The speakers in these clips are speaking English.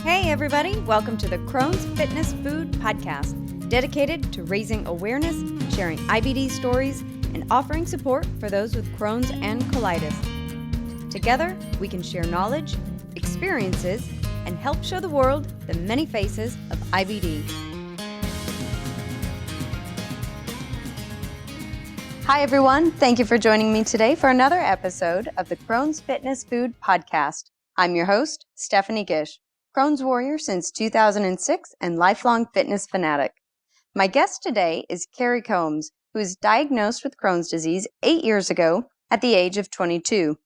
Hey everybody, welcome to the Crohn's Fitness Food Podcast, dedicated to raising awareness, sharing IBD stories, and offering support for those with Crohn's and colitis. Together, we can share knowledge, experiences, and help show the world the many faces of IBD. Hi everyone, thank you for joining me today for another episode of the Crohn's Fitness Food Podcast. I'm your host, Stephanie Gish, Crohn's warrior since 2006 and lifelong fitness fanatic. My guest today is Carrie Combs, who was diagnosed with Crohn's disease 8 years ago at the age of 22.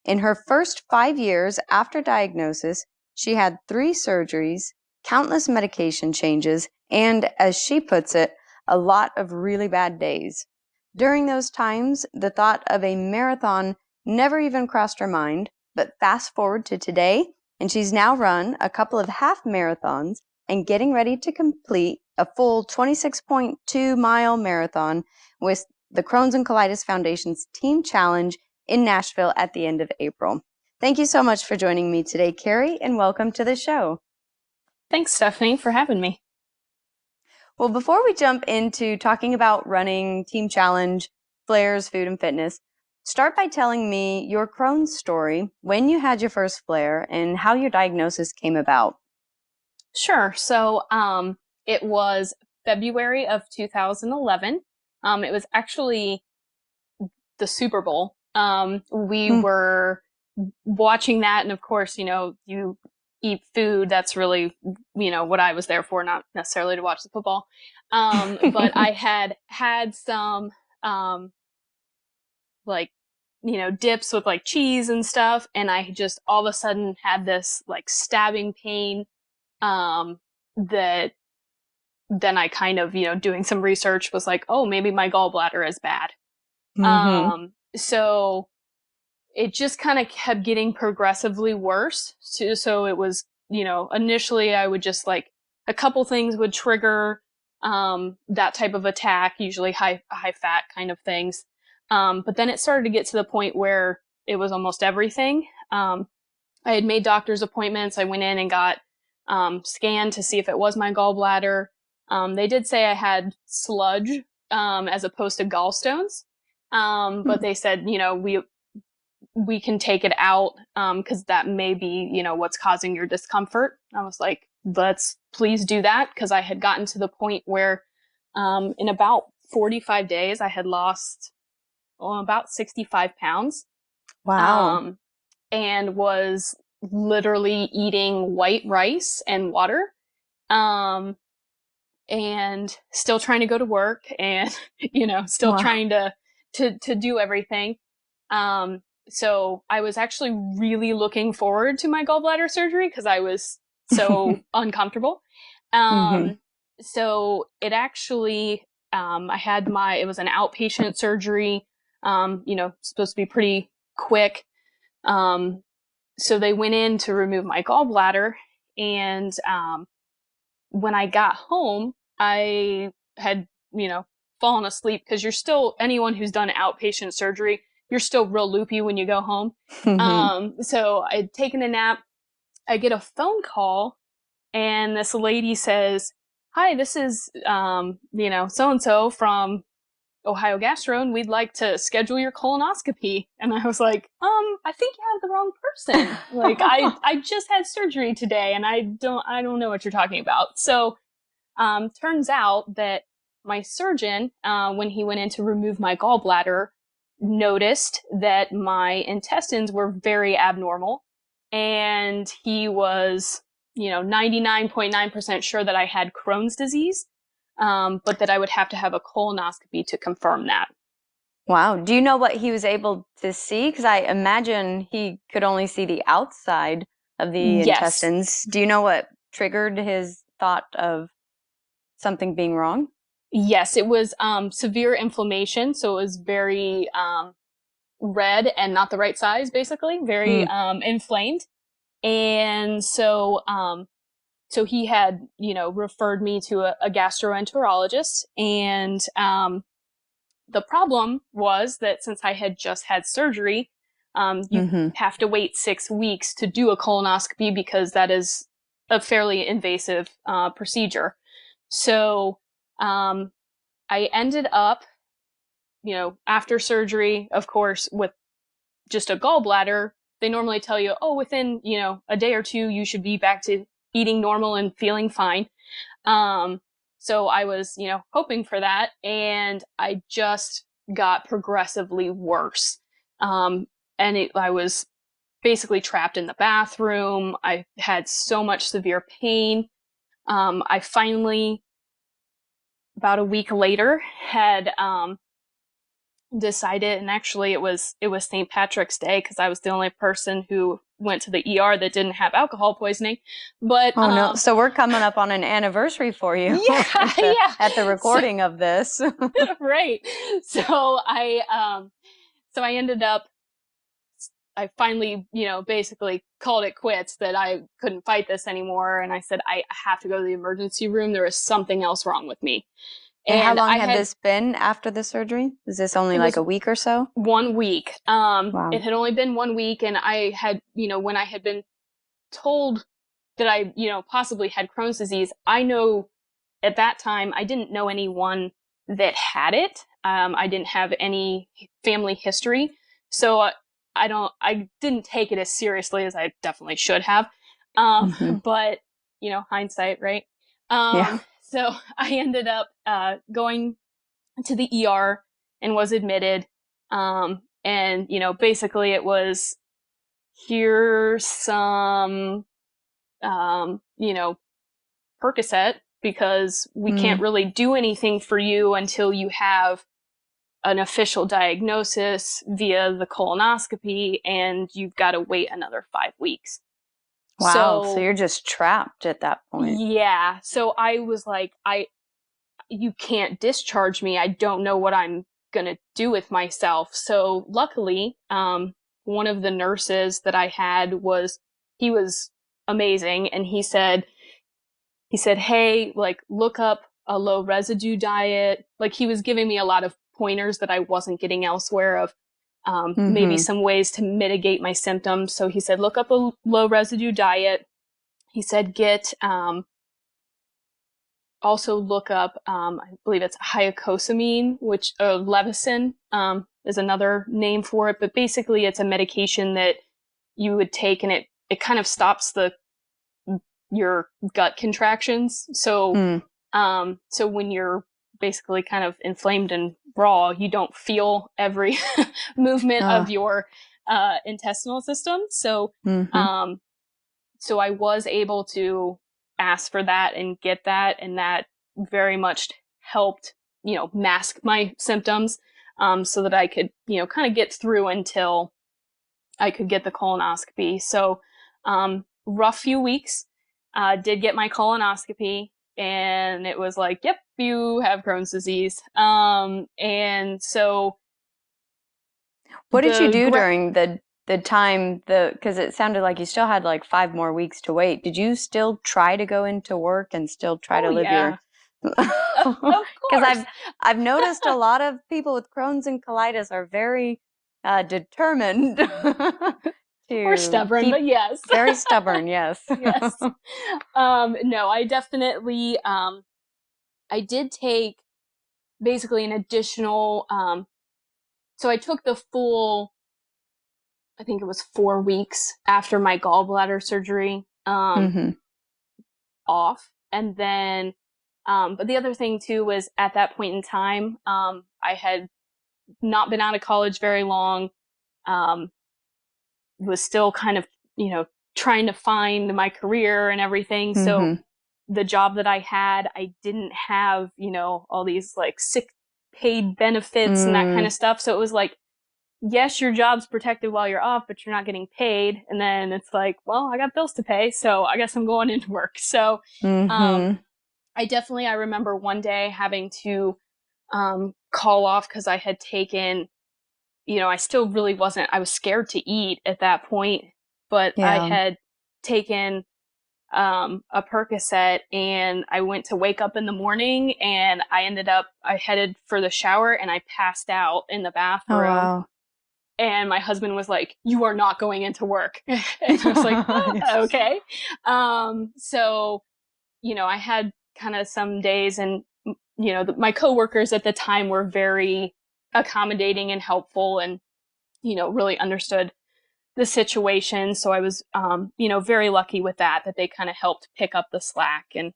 In her first 5 years after diagnosis, she had 3 surgeries, countless medication changes, and, as she puts it, a lot of really bad days. During those times, the thought of a marathon never even crossed her mind, but fast forward to today, and she's now run a couple of half marathons and getting ready to complete a full 26.2-mile marathon with the Crohn's and Colitis Foundation's Team Challenge in Nashville at the end of April. Thank you so much for joining me today, Carrie, and welcome to the show. Thanks, Stephanie, for having me. Well, before we jump into talking about running, Team Challenge, flares, food, and fitness, start by telling me your Crohn's story, when you had your first flare, and how your diagnosis came about. Sure. So it was February of 2011. It was actually the Super Bowl. We were watching that, and of course, you eat food. That's really, what I was there for, not necessarily to watch the football. But I had some, dips with like cheese and stuff. And I just all of a sudden had this like stabbing pain, that then I kind of, doing some research was like, oh, maybe my gallbladder is bad. So it just kind of kept getting progressively worse. So it was, initially I would just like a couple things would trigger that type of attack, usually high fat kind of things. But then it started to get to the point where it was almost everything. I had made doctor's appointments. I went in and got scanned to see if it was my gallbladder. They did say I had sludge as opposed to gallstones. But they said, we can take it out, cause that may be, what's causing your discomfort. I was like, let's please do that. Cause I had gotten to the point where, in about 45 days, I had lost about 65 pounds. Wow. And was literally eating white rice and water. And still trying to go to work and, still trying to do everything. So I was actually really looking forward to my gallbladder surgery because I was so uncomfortable. So it actually, it was an outpatient surgery, supposed to be pretty quick. So they went in to remove my gallbladder, and, when I got home, I had, fallen asleep because anyone who's done outpatient surgery, you're still real loopy when you go home. So I'd taken a nap. I get a phone call, and this lady says, hi, this is, so-and-so from Ohio Gastro, and we'd like to schedule your colonoscopy. And I was like, I think you have the wrong person. Like, I just had surgery today, and I don't know what you're talking about. So, turns out that my surgeon, when he went in to remove my gallbladder, noticed that my intestines were very abnormal, and he was, 99.9% sure that I had Crohn's disease, but that I would have to have a colonoscopy to confirm that. Wow. Do you know what he was able to see? Because I imagine he could only see the outside of the intestines. Do you know what triggered his thought of something being wrong? Yes, it was severe inflammation. So it was very red and not the right size, basically. Very inflamed. And so he had, referred me to a gastroenterologist. And the problem was that since I had just had surgery, you have to wait 6 weeks to do a colonoscopy because that is a fairly invasive procedure. So I ended up, after surgery, of course, with just a gallbladder, they normally tell you, oh, within, a day or two, you should be back to eating normal and feeling fine. So I was, hoping for that, and I just got progressively worse. I was basically trapped in the bathroom. I had so much severe pain. I finally, about a week later, had decided, and actually it was St. Patrick's Day, because I was the only person who went to the ER that didn't have alcohol poisoning. But oh no, so we're coming up on an anniversary for you. Yeah, at the recording of this. Right. So I ended up, I finally, basically called it quits, that I couldn't fight this anymore. And I said, I have to go to the emergency room. There is something else wrong with me. And how long had this been after the surgery? Is this only like a week or so? 1 week. Wow. It had only been 1 week, and I had, when I had been told that I, possibly had Crohn's disease, I know at that time I didn't know anyone that had it. I didn't have any family history. So I didn't take it as seriously as I definitely should have. But, hindsight, right? Yeah. So I ended up going to the ER and was admitted. And, basically it was, here's some, Percocet, because we can't really do anything for you until you have an official diagnosis via the colonoscopy, and you've got to wait another 5 weeks. Wow. So you're just trapped at that point. Yeah. So I was like, you can't discharge me. I don't know what I'm going to do with myself. So luckily, one of the nurses that I had he was amazing. And he said, hey, like, look up a low residue diet. Like, he was giving me a lot of pointers that I wasn't getting elsewhere, of maybe some ways to mitigate my symptoms. So he said, look up a low residue diet. He said, also look up, I believe it's hycosamine, which, Levocin, is another name for it. But basically it's a medication that you would take, and it kind of stops your gut contractions. So, so when you're basically kind of inflamed and raw, you don't feel every movement of your, intestinal system. So, so I was able to ask for that and get that, and that very much helped, mask my symptoms, so that I could, kind of get through until I could get the colonoscopy. So, rough few weeks. Did get my colonoscopy, and it was like, yep, you have Crohn's disease. And so, what did you do during the time, because it sounded like you still had like 5 more weeks to wait. Did you still try to go into work and still try to live your? Of course. Because I've noticed a lot of people with Crohn's and colitis are very determined. Or stubborn, but yes. Very stubborn, yes. Yes. No, I definitely, I did take basically an additional, so I took the full, I think it was 4 weeks after my gallbladder surgery, off. And then, but the other thing too was, at that point in time, I had not been out of college very long, was still kind of, trying to find my career and everything. So the job that I had, I didn't have, all these like sick paid benefits and that kind of stuff. So it was like, yes, your job's protected while you're off, but you're not getting paid. And then it's like, well, I got bills to pay, so I guess I'm going into work. So, I remember one day having to, call off, because I had taken, I still really wasn't, I was scared to eat at that point, but I had taken, a Percocet, and I went to wake up in the morning, and I headed for the shower, and I passed out in the bathroom. Oh, wow. And my husband was like, "You are not going into work." And I was like, "Oh, okay." So, I had kind of some days, and, my coworkers at the time were very accommodating and helpful, and, really understood the situation. So I was, very lucky with that they kind of helped pick up the slack and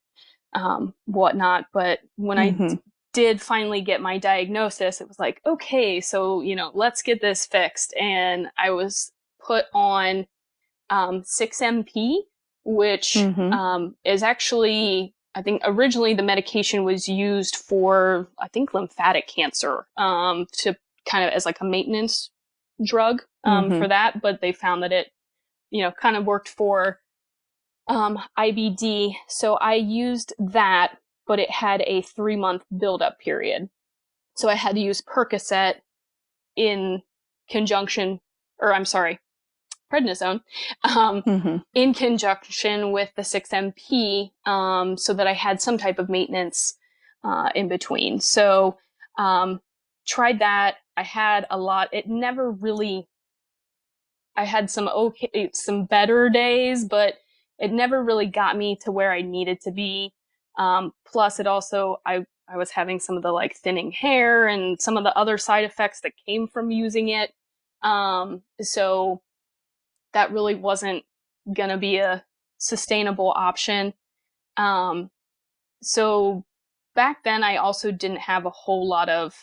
whatnot. But when I did finally get my diagnosis, it was like, okay, so, let's get this fixed. And I was put on 6MP, which is actually, I think originally the medication was used for, I think, lymphatic cancer, to kind of as like a maintenance drug for that. But they found that it, kind of worked for IBD. So I used that, but it had a 3-month buildup period. So I had to use Percocet in conjunction, or I'm sorry, prednisone, in conjunction with the 6MP, so that I had some type of maintenance in between. So tried that. I had a lot. It never really, I had some better days, but it never really got me to where I needed to be. Plus it also, I was having some of the like thinning hair and some of the other side effects that came from using it. So that really wasn't going to be a sustainable option. So back then I also didn't have a whole lot of,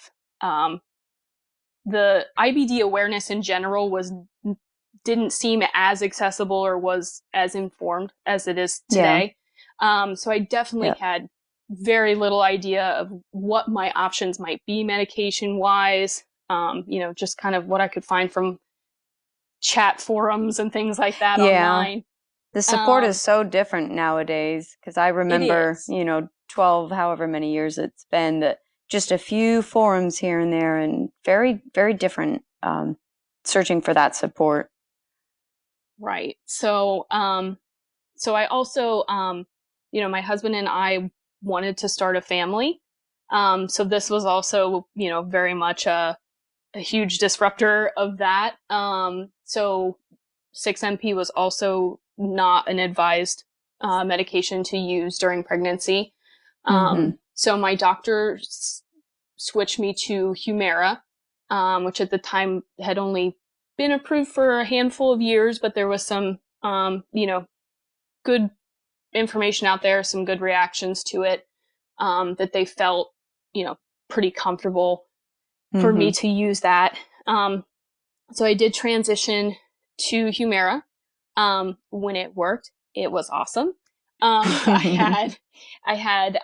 the IBD awareness in general didn't seem as accessible or was as informed as it is today. Yeah. So I definitely had very little idea of what my options might be medication wise. Just kind of what I could find from chat forums and things like that online. The support is so different nowadays, because I remember, 12, however many years it's been, that just a few forums here and there, and very, very different, searching for that support. Right. So, so I also, my husband and I wanted to start a family. So this was also, very much a huge disruptor of that. So 6MP was also not an advised medication to use during pregnancy. So my doctor switched me to Humira, which at the time had only been approved for a handful of years, but there was some, good information out there, some good reactions to it, that they felt, pretty comfortable for me to use that. So I did transition to Humira. When it worked, it was awesome. I had,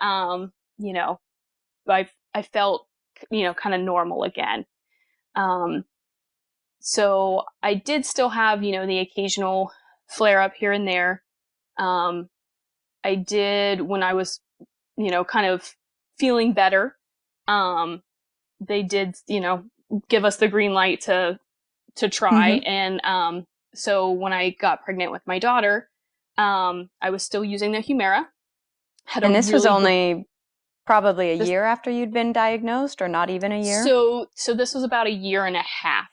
I felt, kind of normal again. So I did still have, the occasional flare up here and there. I did, when I was, kind of feeling better, they did, give us the green light to try. And, so when I got pregnant with my daughter, I was still using the Humira. And this was only probably a year after you'd been diagnosed, or not even a year? So this was about a year and a half.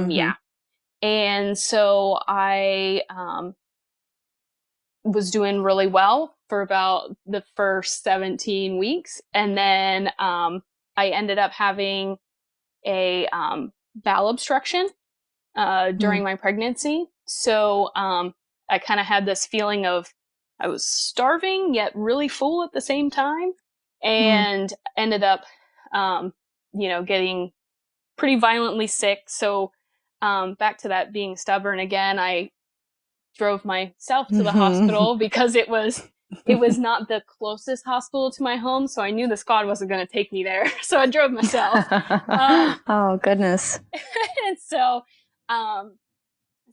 Yeah. And so I, was doing really well for about the first 17 weeks. And then, I ended up having a, bowel obstruction, during my pregnancy. So, I kind of had this feeling of I was starving yet really full at the same time, and ended up, getting pretty violently sick. So, back to that being stubborn again, I drove myself to the hospital because it was not the closest hospital to my home. So I knew the squad wasn't going to take me there. So I drove myself. Oh, goodness. And so,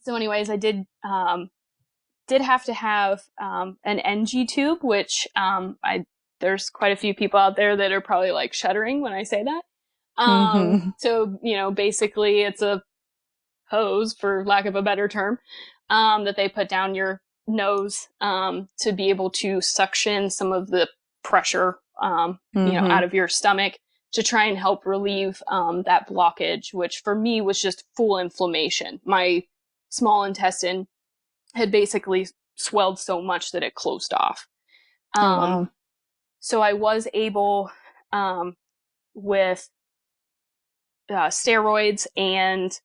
anyways, I did have to have, an NG tube, which, there's quite a few people out there that are probably like shuddering when I say that. So, basically it's a hose, for lack of a better term, that they put down your nose, to be able to suction some of the pressure, out of your stomach, to try and help relieve that blockage, which for me was just full inflammation. My small intestine had basically swelled so much that it closed off. Wow. So I was able, with steroids and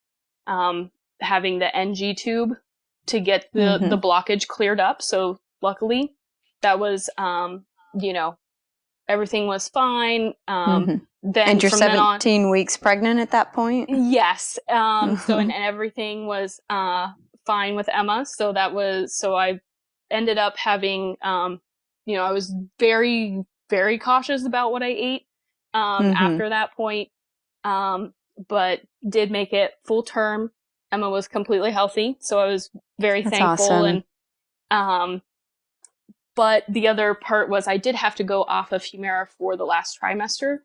having the NG tube to get the blockage cleared up. So luckily that was, everything was fine. Then and you're from 17 weeks pregnant at that point? Yes. And everything was fine with Emma. So I ended up having, I was very, very cautious about what I ate after that point. But did make it full term. Emma was completely healthy, so I was very thankful. Awesome. And but the other part was I did have to go off of Humira for the last trimester,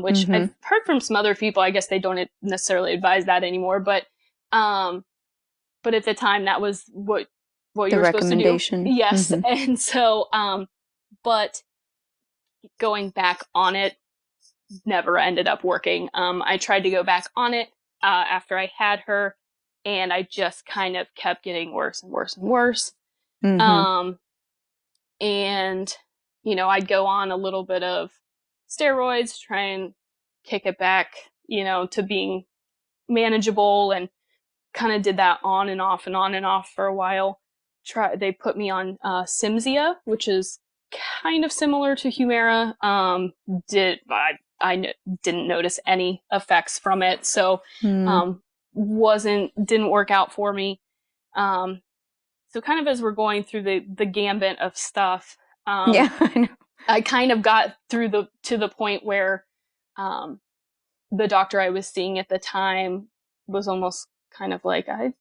which I've heard from some other people. I guess they don't necessarily advise that anymore, but at the time that was what you were supposed to do. Yes, and so but going back on it never ended up working. I tried to go back on it after I had her, and I just kind of kept getting worse and worse and worse. And, I'd go on a little bit of steroids, try and kick it back, to being manageable, and kind of did that on and off and on and off for a while. They put me on Cimzia, which is kind of similar to Humira. I didn't notice any effects from it, so didn't work out for me. So kind of as we're going through the gambit of stuff, I know. I kind of got to the point where the doctor I was seeing at the time was almost kind of like, I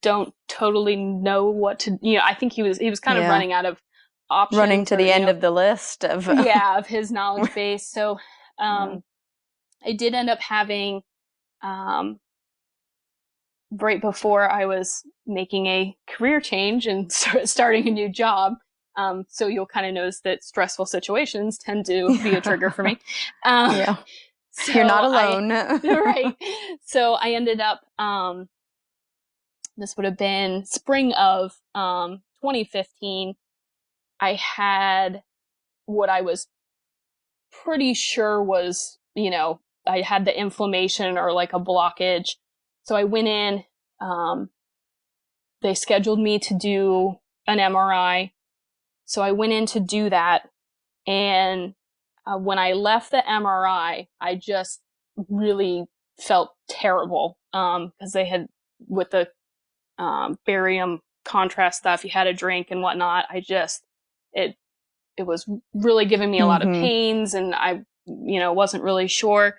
don't totally know what to, I think he was kind of running out of options. Running to the end of the list of of his knowledge base. So I did end up having right before I was making a career change and starting a new job. So you'll kind of notice that stressful situations tend to be a trigger for me. So you're not alone. Right. So I ended up, this would have been spring of 2015. I had what I was pretty sure was, I had the inflammation or like a blockage. So I went in, they scheduled me to do an MRI. So I went in to do that. And when I left the MRI, I just really felt terrible. Cause they had, with the barium contrast stuff, you had a drink and whatnot. It was really giving me a lot of pains, and I, wasn't really sure.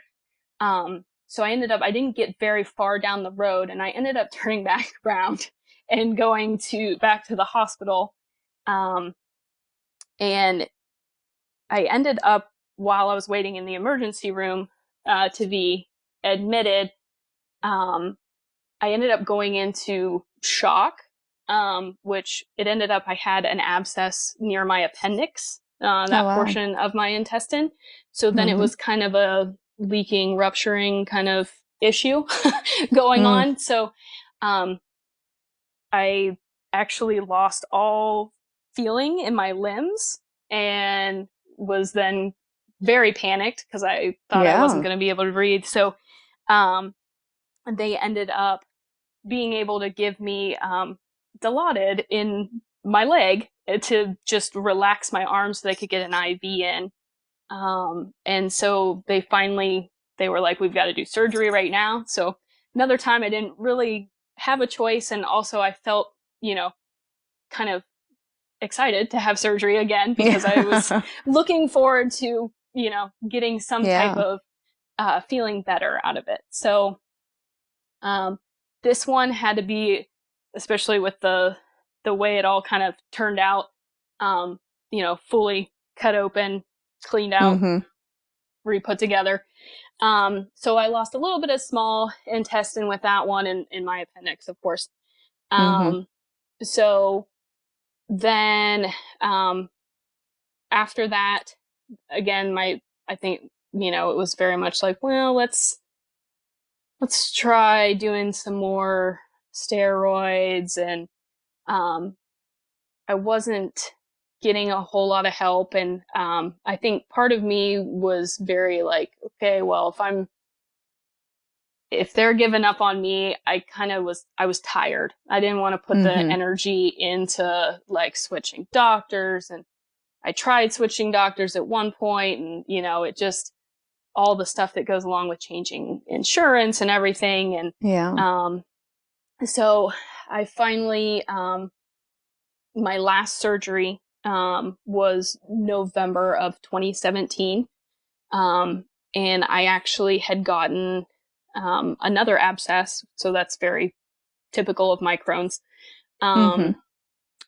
So I didn't get very far down the road, and I ended up turning back around and going back to the hospital. And I ended up, while I was waiting in the emergency room, to be admitted, I ended up going into shock, which it ended up, I had an abscess near my appendix, portion of my intestine. So then it was kind of a leaking, rupturing kind of issue going on. So, I actually lost all feeling in my limbs and was then very panicked because I thought I wasn't going to be able to breathe. So, they ended up being able to give me, Dilaudid in my leg to just relax my arms so they could get an IV in. And so they were like, we've got to do surgery right now. So another time I didn't really have a choice. And also I felt, kind of excited to have surgery again because I was looking forward to, getting some type of, feeling better out of it. So, this one had to be, especially with the way it all kind of turned out, fully cut open, cleaned out, re-put together. So I lost a little bit of small intestine with that one in my appendix, of course. So then, after that, again, I think it was very much like, well, let's try doing some more steroids. And I wasn't getting a whole lot of help. And I think part of me was very like, okay, well, if they're giving up on me, I was tired. I didn't want to put the energy into like switching doctors. And I tried switching doctors at one point, and, it just, all the stuff that goes along with changing insurance and everything. And, so I finally, my last surgery, was November of 2017. And I actually had gotten, another abscess. So that's very typical of my Crohn's.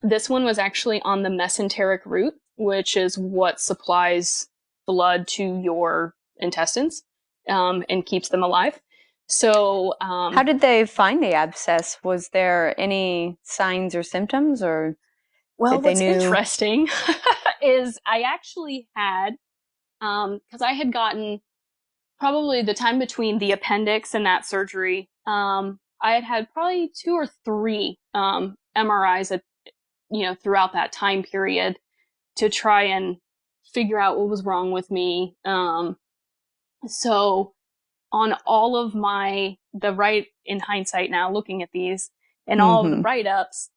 This one was actually on the mesenteric root, which is what supplies blood to your intestines, and keeps them alive. So, how did they find the abscess? Was there any signs or symptoms, or? Well, what's interesting is I actually had, because I had gotten probably the time between the appendix and that surgery, I had probably 2 or 3 MRIs throughout that time period to try and figure out what was wrong with me. So on all of in hindsight now, looking at these and all of the write-ups,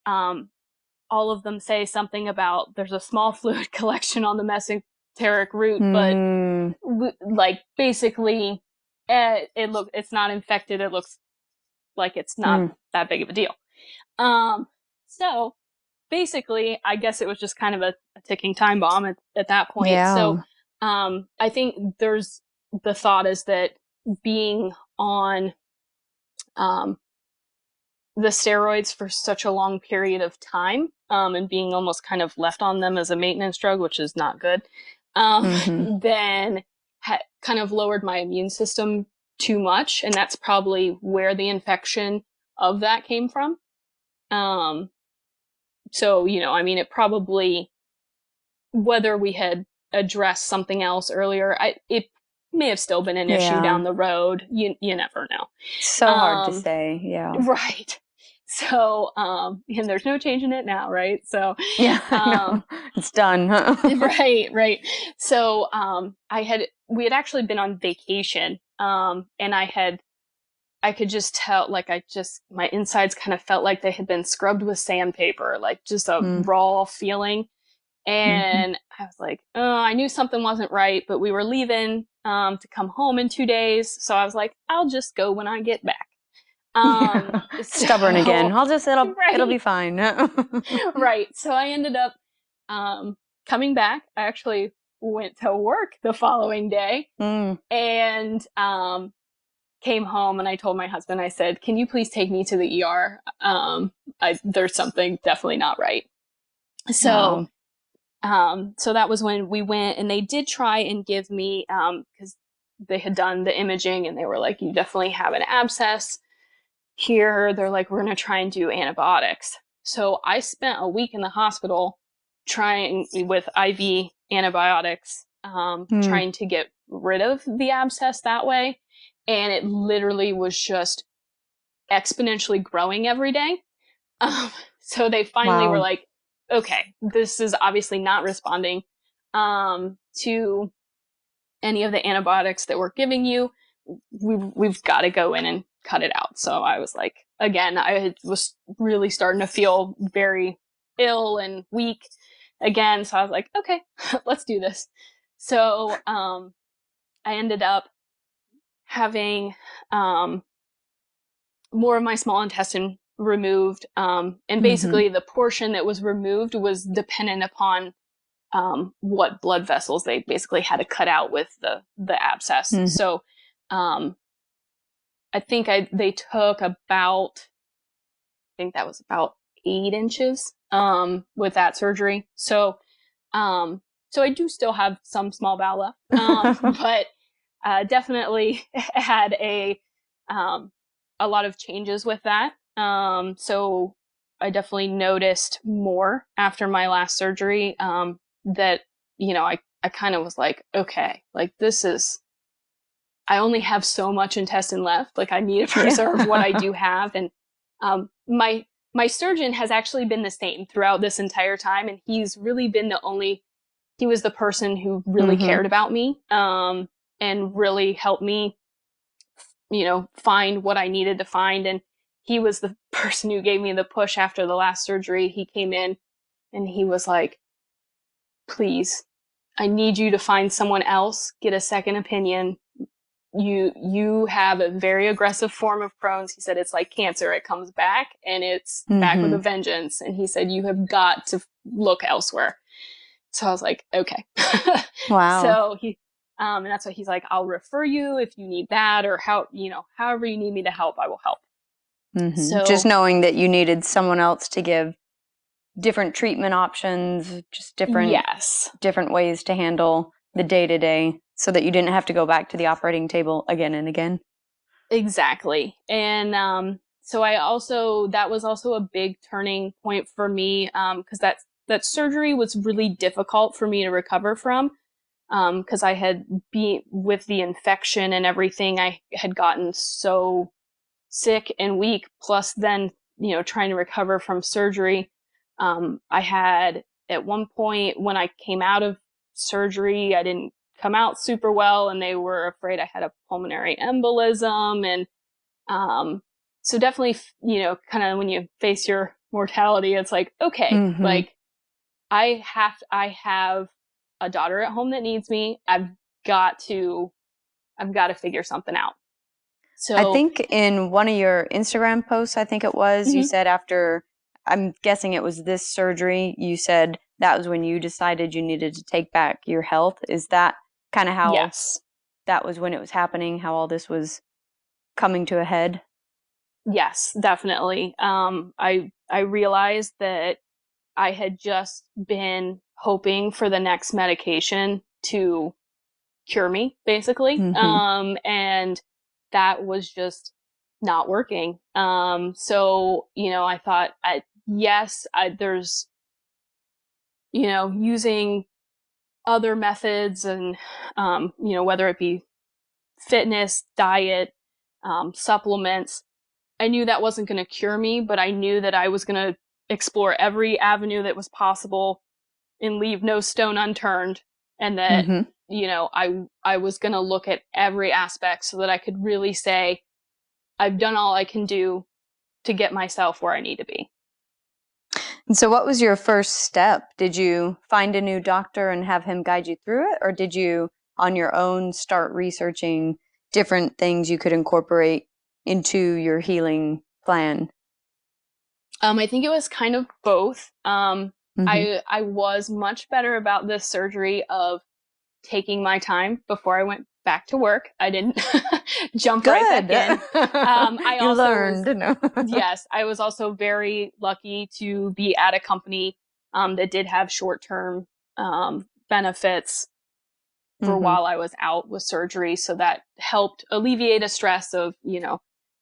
all of them say something about there's a small fluid collection on the mesenteric root, but like basically it's not infected. It looks like it's not that big of a deal. So basically, I guess it was just kind of a ticking time bomb at that point. Yeah. So I think the thought is that being on the steroids for such a long period of time, and being almost kind of left on them as a maintenance drug, which is not good, then kind of lowered my immune system too much. And that's probably where the infection of that came from. So, it probably, whether we had addressed something else earlier, it may have still been an issue down the road. You never know. So hard to say. Yeah. Right. So, and there's no changing it now, right? So, no, it's done. Right. So, we had actually been on vacation, and I could just tell, like, my insides kind of felt like they had been scrubbed with sandpaper, like just a raw feeling. And I was like, oh, I knew something wasn't right, but we were leaving to come home in 2 days. So I was like, I'll just go when I get back. Stubborn again. It'll be fine. Right. So I ended up coming back. I actually went to work the following day and came home, and I told my husband, I said, can you please take me to the ER? There's something definitely not right. So, so that was when we went, and they did try and give me, cause they had done the imaging and they were like, you definitely have an abscess here. They're like, we're going to try and do antibiotics. So I spent a week in the hospital trying with IV antibiotics, trying to get rid of the abscess that way. And it literally was just exponentially growing every day. So they finally were like, okay, this is obviously not responding to any of the antibiotics that we're giving you. We've got to go in and cut it out. So I was like, again, I was really starting to feel very ill and weak again. So I was like, okay, let's do this. So I ended up having more of my small intestine removed. And basically the portion that was removed was dependent upon what blood vessels they basically had to cut out with the abscess. So I think they took about, I think that was about 8 inches with that surgery. So so I do still have some small bowel left, but definitely had a lot of changes with that. So I definitely noticed more after my last surgery that, I kind of was like, okay, like I only have so much intestine left. Like I need to preserve what I do have. And my surgeon has actually been the same throughout this entire time. And he's really been he was the person who really cared about me, and really helped me, find what I needed to find. And he was the person who gave me the push after the last surgery. He came in and he was like, please, I need you to find someone else, get a second opinion. You have a very aggressive form of Crohn's. He said, it's like cancer. It comes back and it's back with a vengeance. And he said, you have got to look elsewhere. So I was like, okay. Wow. So and that's why he's like, I'll refer you if you need that, or however you need me to help, I will help. So just knowing that you needed someone else to give different treatment options, just different ways to handle the day-to-day, so that you didn't have to go back to the operating table again and again. Exactly. And so that was also a big turning point for me, because that surgery was really difficult for me to recover from, because I had been with the infection and everything. I had gotten so sick and weak, plus then trying to recover from surgery. I had, at one point when I came out of surgery, I didn't come out super well, and they were afraid I had a pulmonary embolism. And so definitely, kind of when you face your mortality, it's like, okay, like I have a daughter at home that needs me. I've got to figure something out. So I think in one of your Instagram posts, I think it was, you said after, I'm guessing it was this surgery, you said that was when you decided you needed to take back your health. Is that kind of how that was when it was happening, how all this was coming to a head? Yes, definitely. I realized that I had just been hoping for the next medication to cure me, basically. And that was just not working. So, I thought, there's, using other methods and, whether it be fitness, diet, supplements. I knew that wasn't going to cure me, but I knew that I was going to explore every avenue that was possible and leave no stone unturned. And that, I was going to look at every aspect so that I could really say, I've done all I can do to get myself where I need to be. And so what was your first step? Did you find a new doctor and have him guide you through it? Or did you, on your own, start researching different things you could incorporate into your healing plan? I think it was kind of both. I was much better about this surgery of taking my time before I went back to work. I didn't jump right back in. I you learned. Yes, I was also very lucky to be at a company that did have short-term benefits for while I was out with surgery. So that helped alleviate a stress of,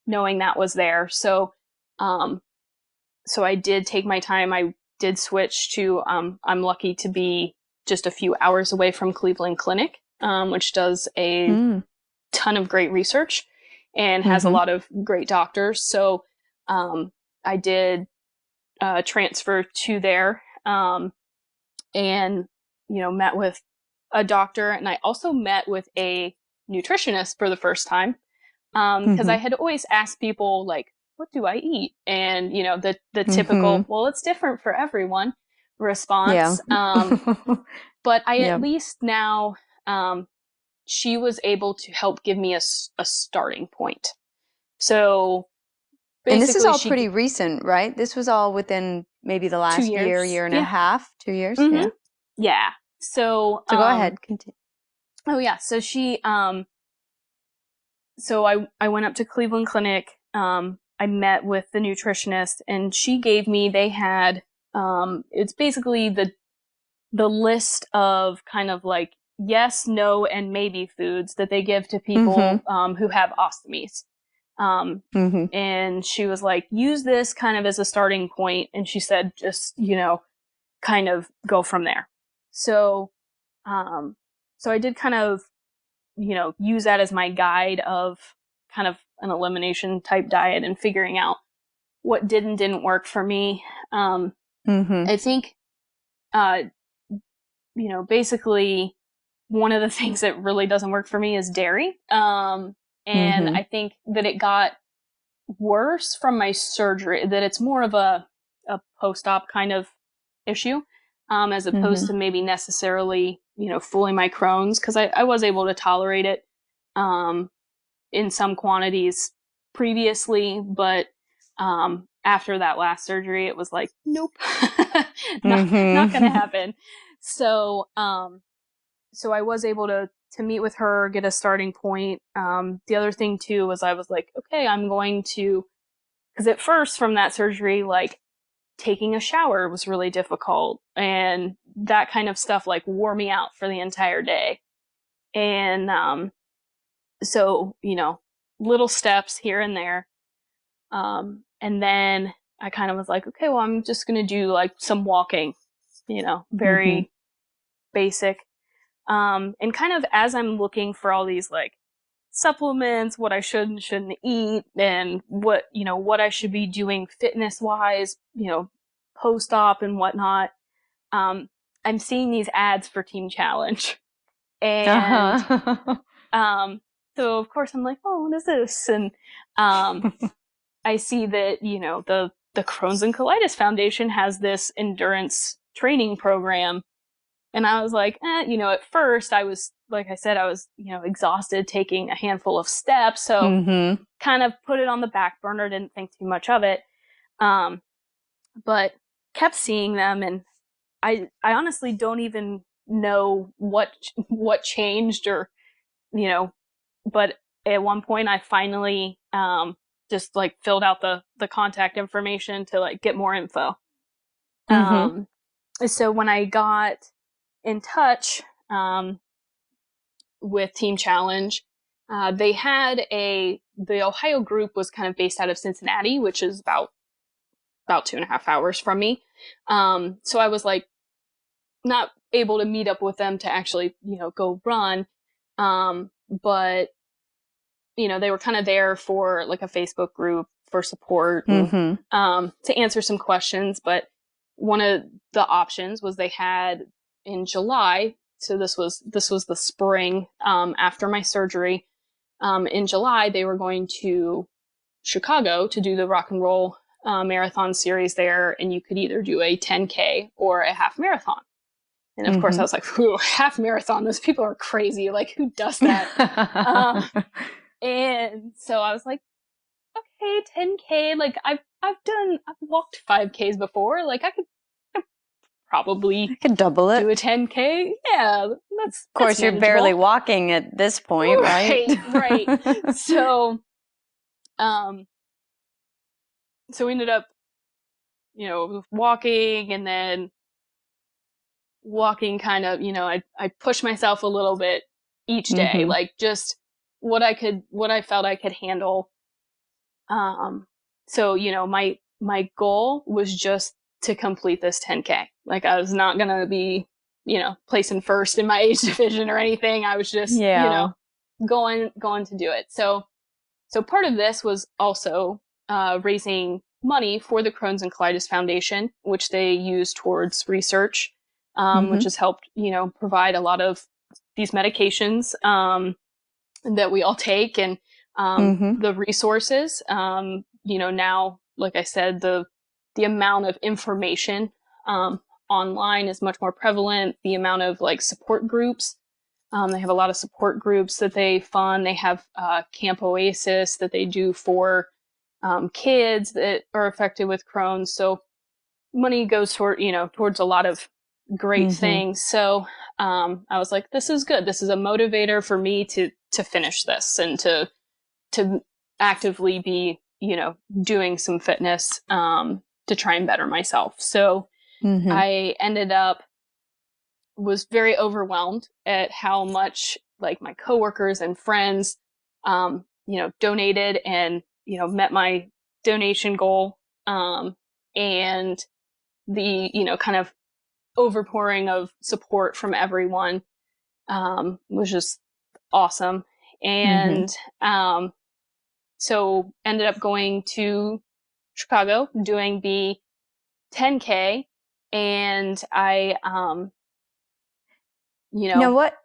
knowing that was there. So, so I did take my time. I did switch to, I'm lucky to be just a few hours away from Cleveland Clinic, which does a ton of great research and has a lot of great doctors. So, I did, transfer to there, and, met with a doctor, and I also met with a nutritionist for the first time. Because I had always asked people, like, what do I eat? And, the typical, well, it's different for everyone response. But I at least now, she was able to help give me a starting point. So basically, and this is all pretty recent, right? This was all within maybe the last year and a half, 2 years. Yeah. So go ahead, continue. Oh yeah. So she, so I went up to Cleveland Clinic. I met with the nutritionist, and she gave me, they had, it's basically the list of kind of like yes, no, and maybe foods that they give to people, who have ostomies. And she was like, use this kind of as a starting point. And she said, just, kind of go from there. So, So I did kind of, use that as my guide of kind of an elimination type diet and figuring out what did and didn't work for me. I think, basically one of the things that really doesn't work for me is dairy. And I think that it got worse from my surgery, that it's more of a post-op kind of issue, as opposed to maybe necessarily, fully my Crohn's, because I was able to tolerate it in some quantities previously, but after that last surgery, it was like, nope, not gonna happen. So so I was able to meet with her, get a starting point. The other thing too was I was like, okay, I'm going to, because at first from that surgery, like taking a shower was really difficult, and that kind of stuff like wore me out for the entire day. And so, little steps here and there. And then I kind of was like, okay, well, I'm just going to do like some walking, very basic. And kind of as I'm looking for all these like supplements, what I should and shouldn't eat, and what I should be doing fitness wise, post-op and whatnot. I'm seeing these ads for Team Challenge. And, so of course I'm like, oh, what is this? And, I see that, the Crohn's and Colitis Foundation has this endurance training program. And I was like, at first I was, like I said, I was, exhausted taking a handful of steps. So kind of put it on the back burner, didn't think too much of it. But kept seeing them. And I honestly don't even know what changed or, but at one point I finally, just like filled out the contact information to like get more info. So when I got in touch with Team Challenge, they had the Ohio group was kind of based out of Cincinnati, which is about 2.5 hours from me. So I was like not able to meet up with them to actually, go run. But they were kind of there for like a Facebook group for support and, to answer some questions. But one of the options was they had in July. So this was the spring, after my surgery. In July, they were going to Chicago to do the rock and roll marathon series there. And you could either do a 10K or a half marathon. And of course I was like, half marathon, those people are crazy. Like, who does that? And so I was like, okay, 10K, like I've walked 5Ks before. Like I could probably double it. Do a 10K. Yeah. That's of course you're barely walking at this point, right? Right. So, so we ended up, walking, and then walking kind of, I pushed myself a little bit each day, like just what I felt I could handle. So, my goal was just to complete this 10K. Like I was not going to be, placing first in my age division or anything. I was just, going to do it. So part of this was also, raising money for the Crohn's and Colitis Foundation, which they use towards research, which has helped, provide a lot of these medications, that we all take, and the resources. Now, like I said, the amount of information online is much more prevalent. The amount of like support groups, they have a lot of support groups that they fund. They have Camp Oasis that they do for kids that are affected with Crohn's. So money goes towards a lot of great things. So I was like, this is good. This is a motivator for me to finish this and to actively be, doing some fitness to try and better myself. So I was very overwhelmed at how much like my coworkers and friends, donated and, met my donation goal. And the, kind of overpouring of support from everyone. was just awesome. And so ended up going to Chicago, doing the 10K, and I, Now, what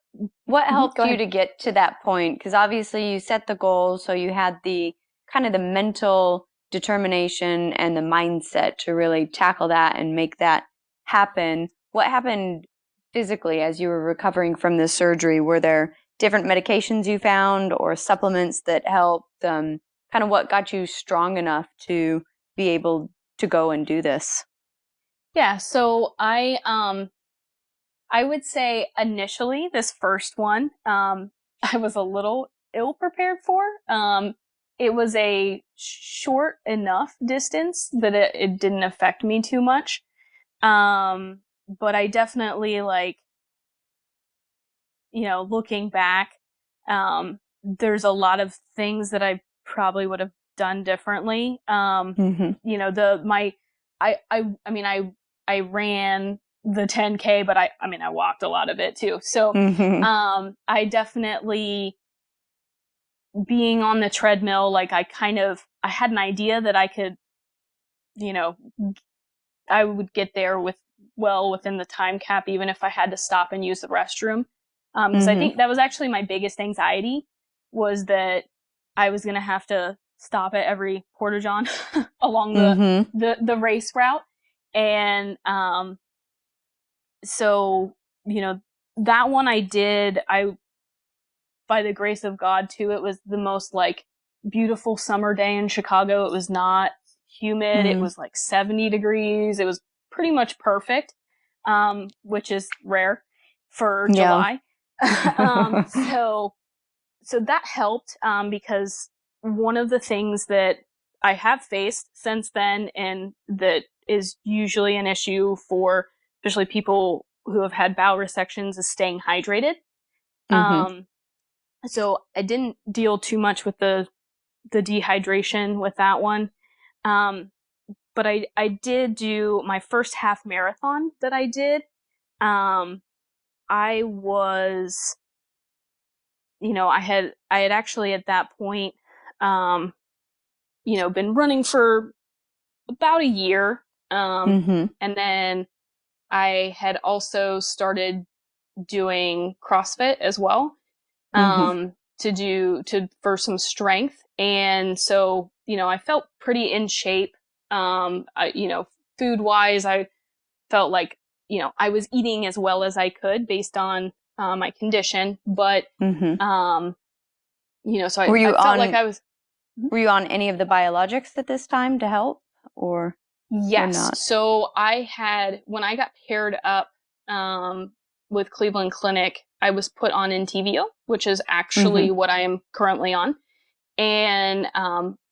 helped go you ahead. to get to that point? Because obviously you set the goal, so you had the kind of the mental determination and the mindset to really tackle that and make that happen. What happened physically as you were recovering from this surgery? Were there different medications you found or supplements that helped? Kind of what got you strong enough to be able to go and do this? Yeah, so I would say initially this first one, I was a little ill prepared for. It was a short enough distance that it didn't affect me too much. But I definitely looking back, there's a lot of things that I probably would have done differently. I ran the 10K, but I walked a lot of it too. So, I definitely, being on the treadmill, I had an idea that I could, I would get there within the time cap, even if I had to stop and use the restroom. Because I think that was actually my biggest anxiety, was that I was going to have to stop at every porta-john along the race route. And, so, that one I did, by the grace of God too, it was the most beautiful summer day in Chicago. It was not humid. It was 70 degrees. It was pretty much perfect, which is rare for July. So that helped, because one of the things that I have faced since then, and that is usually an issue for especially people who have had bowel resections, is staying hydrated. So I didn't deal too much with the dehydration with that one. But I did do my first half marathon that I did. I was, I had actually at that point, been running for about a year. And then I had also started doing CrossFit as well, for some strength. And so, I felt pretty in shape. Food wise, I felt like, I was eating as well as I could based on my condition, but, so I felt like I was. Were you on any of the biologics at this time to help, or? Yes. Or not? So when I got paired up, with Cleveland Clinic, I was put on Entyvio, which is actually what I am currently on. And,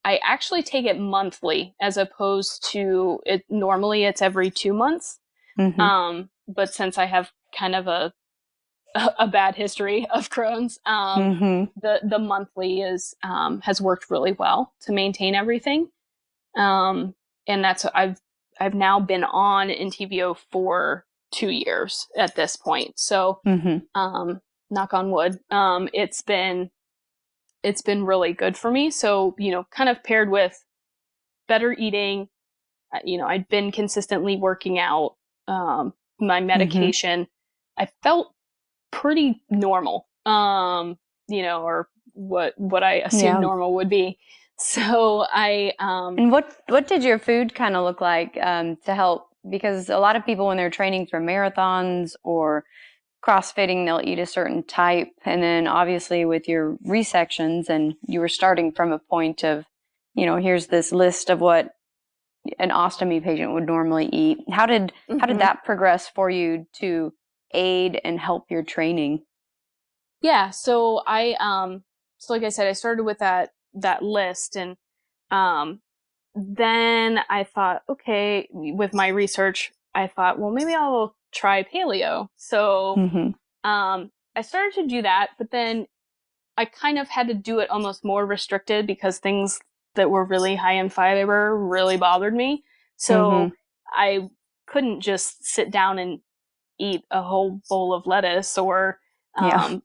I actually take it monthly, as opposed to it. Normally it's every 2 months. But since I have kind of a bad history of Crohn's, the monthly has worked really well to maintain everything. And that's, I've now been on Entyvio for 2 years at this point. So, knock on wood, it's been really good for me. So, kind of paired with better eating, I'd been consistently working out, my medication, I felt pretty normal, or what I assume normal would be. So and what did your food kind of look like, to help? Because a lot of people, when they're training for marathons or CrossFitting, they'll eat a certain type. And then obviously with your resections, and you were starting from a point of, here's this list of what an ostomy patient would normally eat. How did that progress for you to aid and help your training? Yeah. So so like I said, I started with that list, and, then I thought, okay, with my research, I thought, well, maybe I'll try paleo. So, I started to do that, but then I kind of had to do it almost more restricted, because things that were really high in fiber really bothered me. So I couldn't just sit down and eat a whole bowl of lettuce, or, A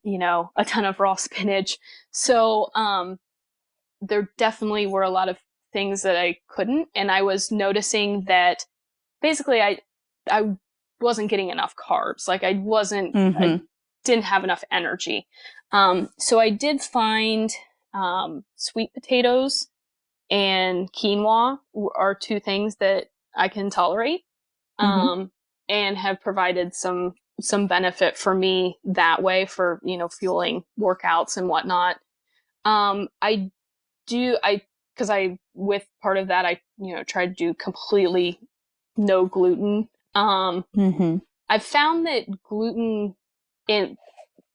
ton of raw spinach. So there definitely were a lot of things that I couldn't. And I was noticing that basically I wasn't getting enough carbs. Like I didn't have enough energy. So I did find sweet potatoes and quinoa are two things that I can tolerate, and have provided some benefit for me that way for, fueling workouts and whatnot. With part of that, I, tried to do completely no gluten. I've found that gluten in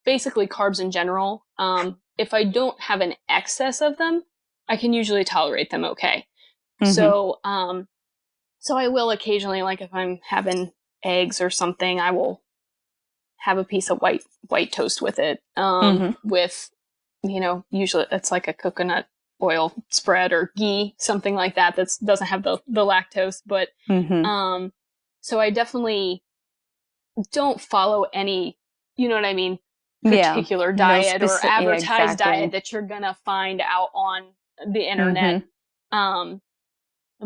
basically carbs in general, if I don't have an excess of them, I can usually tolerate them okay. So I will occasionally, like if I'm having eggs or something, I will have a piece of white toast with it. With, usually it's like a coconut oil spread or ghee, something like that doesn't have the lactose. But so I definitely don't follow any, you know what I mean, particular diet or advertised diet that you're gonna find out on the internet,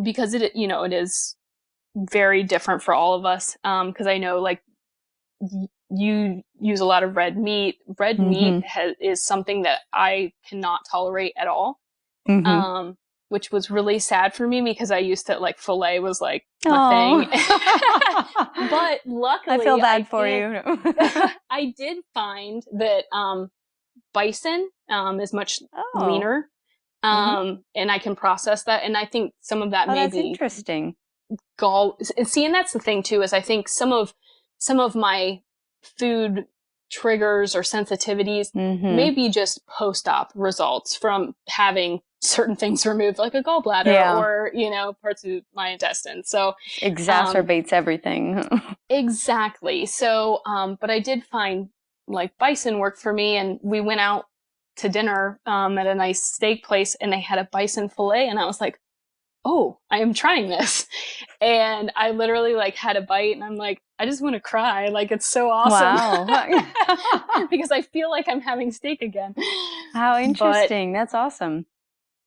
because it is very different for all of us. Because I know, like, you use a lot of red meat. Red meat is something that I cannot tolerate at all. Which was really sad for me because I used to, like, filet was like my thing. But luckily, I feel bad for you. I did find that bison is much leaner, and I can process that. And I think some of that may be interesting. See, and that's the thing too, is I think some of my food triggers or sensitivities may be just post-op results from having certain things removed, like a gallbladder or, parts of my intestines. So exacerbates everything. Exactly. So, but I did find, like, bison worked for me, and we went out to dinner at a nice steak place, and they had a bison fillet, and I was like, oh, I am trying this. And I literally, like, had a bite, and I'm like, I just want to cry. Like, it's so awesome. Wow. Because I feel like I'm having steak again. How interesting. That's awesome.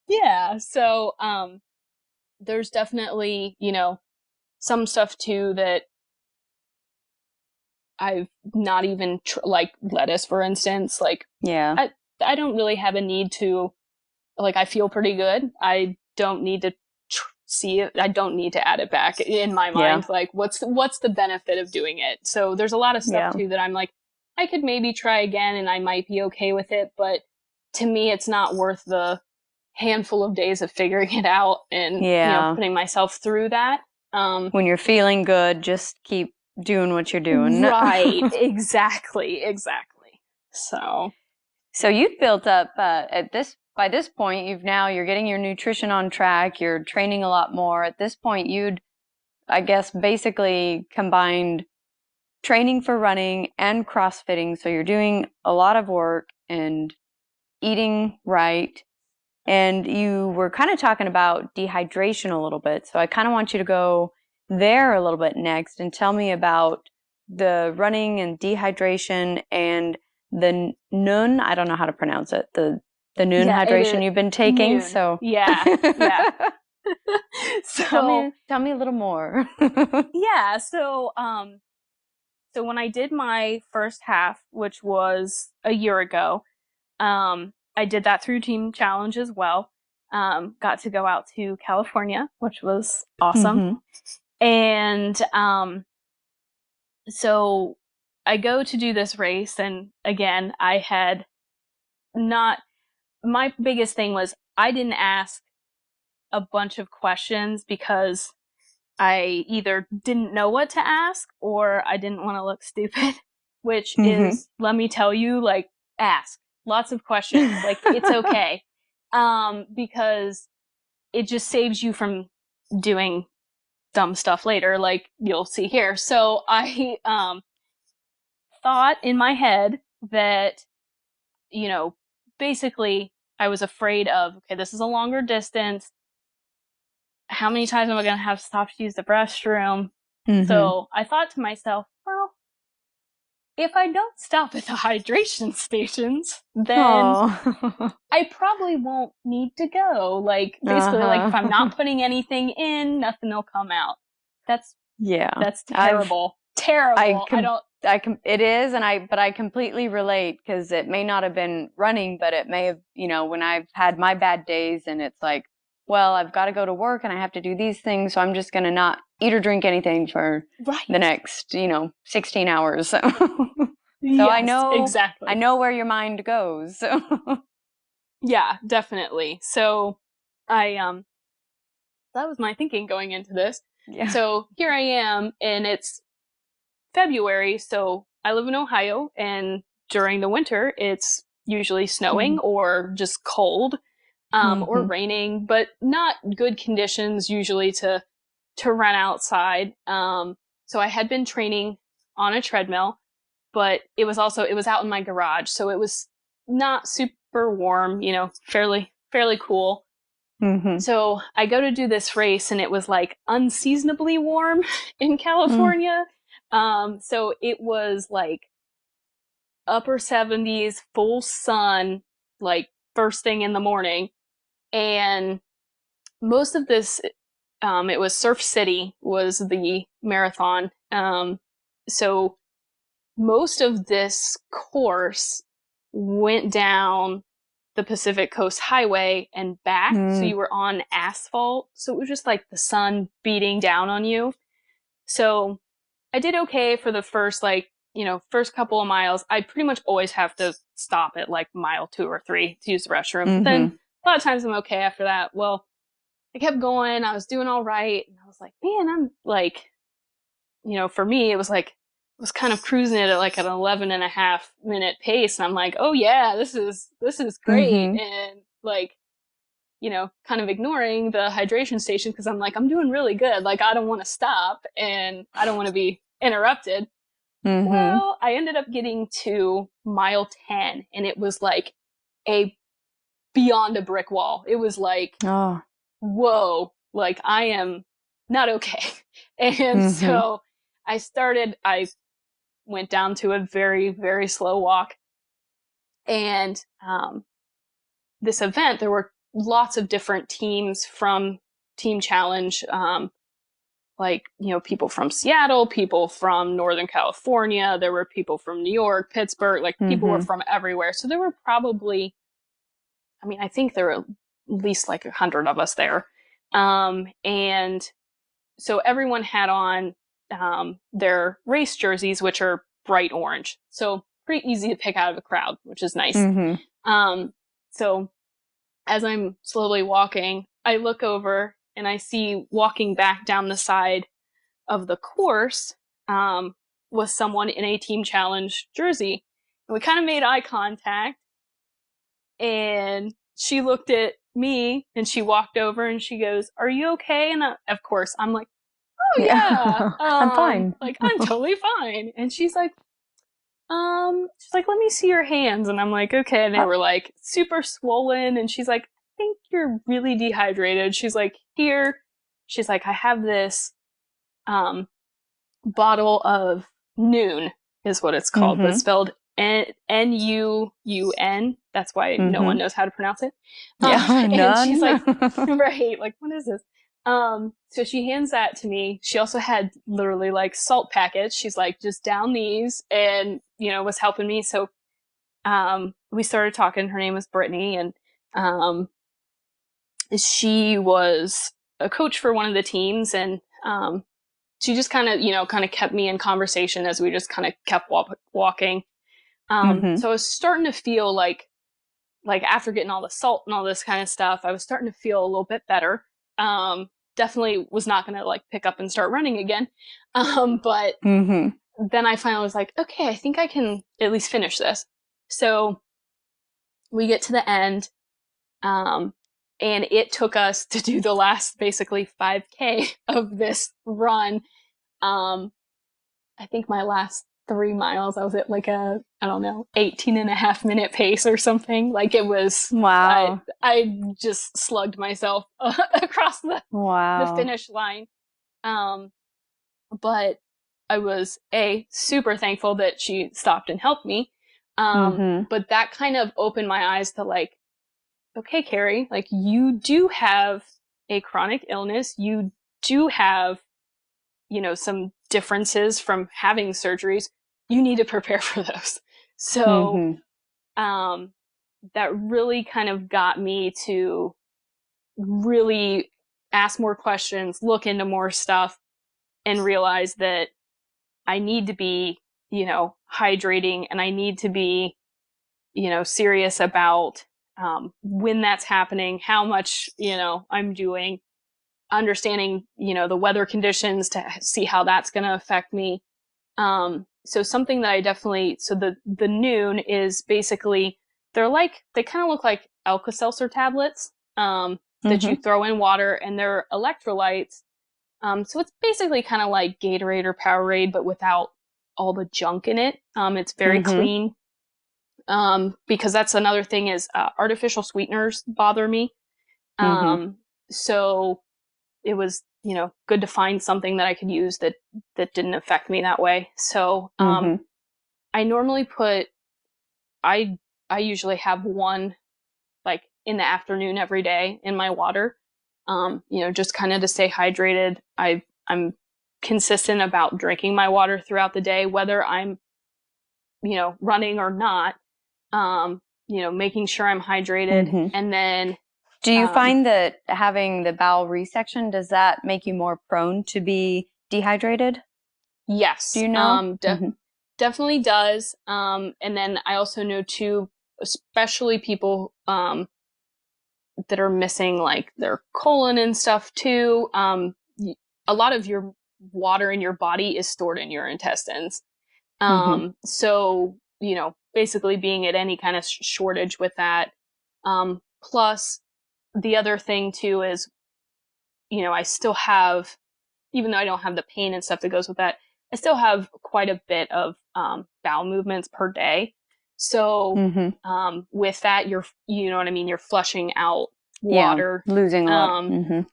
Yeah. So, there's definitely, some stuff too that I've not even like lettuce, for instance. Like, I don't really have a need to, like, I feel pretty good. I don't need to see it. I don't need to add it back in my mind. Like, what's the benefit of doing it? So there's a lot of stuff too that I'm like, I could maybe try again and I might be okay with it. But to me, it's not worth the handful of days of figuring it out and putting myself through that. When you're feeling good, just keep doing what you're doing. Right. Exactly. So you've built up by this point, you're getting your nutrition on track. You're training a lot more. At this point, you'd, I guess, basically combined training for running and crossfitting. So you're doing a lot of work and eating right. And you were kind of talking about dehydration a little bit. So I kind of want you to go there a little bit next and tell me about the running and dehydration and the Nun. I don't know how to pronounce it. The Nun hydration you've been taking. Noon. So So tell me a little more. So when I did my first half, which was a year ago, I did that through Team Challenge as well. Got to go out to California, which was awesome. And so I go to do this race, and again, I had not. My biggest thing was I didn't ask a bunch of questions because I either didn't know what to ask or I didn't want to look stupid, which is, let me tell you, like, ask lots of questions. Like, it's okay. Because it just saves you from doing dumb stuff later, like you'll see here. So I thought in my head that, basically I was afraid of, okay, this is a longer distance. How many times am I going to have to stop to use the restroom? So I thought to myself, well, if I don't stop at the hydration stations, then Oh. I probably won't need to go. Like, basically, like, if I'm not putting anything in, nothing will come out. That's terrible. Terrible. It is, but I completely relate, because it may not have been running, but it may have, when I've had my bad days and it's like, well, I've got to go to work and I have to do these things, so I'm just going to not eat or drink anything for the next, 16 hours. So, yes, I know exactly. I know where your mind goes. So. Yeah, definitely. So that was my thinking going into this. Yeah. So here I am, and it's February, so I live in Ohio, and during the winter, it's usually snowing or just cold, or raining, but not good conditions usually to run outside. So I had been training on a treadmill, but it was out in my garage, so it was not super warm, fairly cool. So I go to do this race, and it was like unseasonably warm in California. So it was like upper 70s, full sun, like first thing in the morning. And most of this, it was Surf City was the marathon. So most of this course went down the Pacific Coast Highway and back. So you were on asphalt. So it was just like the sun beating down on you. So I did okay for the first first couple of miles. I pretty much always have to stop at like mile 2 or 3 to use the restroom. Then a lot of times I'm okay after that. Well, I kept going. I was doing all right. And I was like, man, I'm like, for me, it was like, I was kind of cruising it at like an 11.5-minute pace. And I'm like, oh yeah, this is great. And like, kind of ignoring the hydration station, because I'm like, I'm doing really good. Like, I don't want to stop and I don't want to be interrupted. Well, I ended up getting to mile 10, and it was like beyond a brick wall. It was like, whoa, like I am not okay. And so I went down to a very, very slow walk. And this event, there were lots of different teams from Team Challenge, people from Seattle, people from Northern California. There were people from New York, Pittsburgh, like people were from everywhere. So there were probably, I think there were at least like 100 of us there. And so everyone had on their race jerseys, which are bright orange. So pretty easy to pick out of a crowd, which is nice. So as I'm slowly walking, I look over and I see walking back down the side of the course was someone in a Team Challenge jersey. And we kind of made eye contact, and she looked at me and she walked over and she goes, "Are you okay?" And of course I'm like, "Oh yeah, I'm fine. Like, I'm totally fine." And she's like, "Let me see your hands." And I'm like, "Okay." And they were like super swollen. And she's like, "I think you're really dehydrated." She's like, "Here." She's like, "I have this bottle of Noon is what it's called, but it's spelled N-U-U-N. That's why no one knows how to pronounce it. And she's like, right, like, what is this? So she hands that to me. She also had literally like salt packets. She's like, "Just down these," and, was helping me. So, we started talking. Her name was Brittany, and, she was a coach for one of the teams, and, she just kind of kept me in conversation as we just kind of kept walking. So I was starting to feel like after getting all the salt and all this kind of stuff, I was starting to feel a little bit better. Definitely was not going to like pick up and start running again. But then I finally was like, okay, I think I can at least finish this. So we get to the end. And it took us to do the last basically 5K of this run. I think my last 3 miles, I was at like 18.5-minute pace or something. Like, it was, wow. I just slugged myself across the finish line. But I was super thankful that she stopped and helped me. But that kind of opened my eyes to like, okay, Carrie, like you do have a chronic illness. You do have, some differences from having surgeries. You need to prepare for those. So, that really kind of got me to really ask more questions, look into more stuff, and realize that I need to be, hydrating, and I need to be, serious about when that's happening, how much, I'm doing, understanding, the weather conditions to see how that's going to affect me. So something that I definitely, so the Noon is basically, they kind of look like Alka-Seltzer tablets, that you throw in water, and they're electrolytes. So it's basically kind of like Gatorade or Powerade, but without all the junk in it. It's very clean. Because that's another thing is, artificial sweeteners bother me. So it was, good to find something that I could use that didn't affect me that way. So, I normally I usually have one like in the afternoon every day in my water, just kind of to stay hydrated. I'm consistent about drinking my water throughout the day, whether I'm, running or not, making sure I'm hydrated. And then, do you find that having the bowel resection, does that make you more prone to be dehydrated? Yes. Do you know? Definitely does. And then I also know too, especially people that are missing like their colon and stuff too. A lot of your water in your body is stored in your intestines. So, basically being at any kind of shortage with that. Plus the other thing too is, I still have, even though I don't have the pain and stuff that goes with that, I still have quite a bit of bowel movements per day. So with that, you know what I mean? You're flushing out water. Yeah, losing a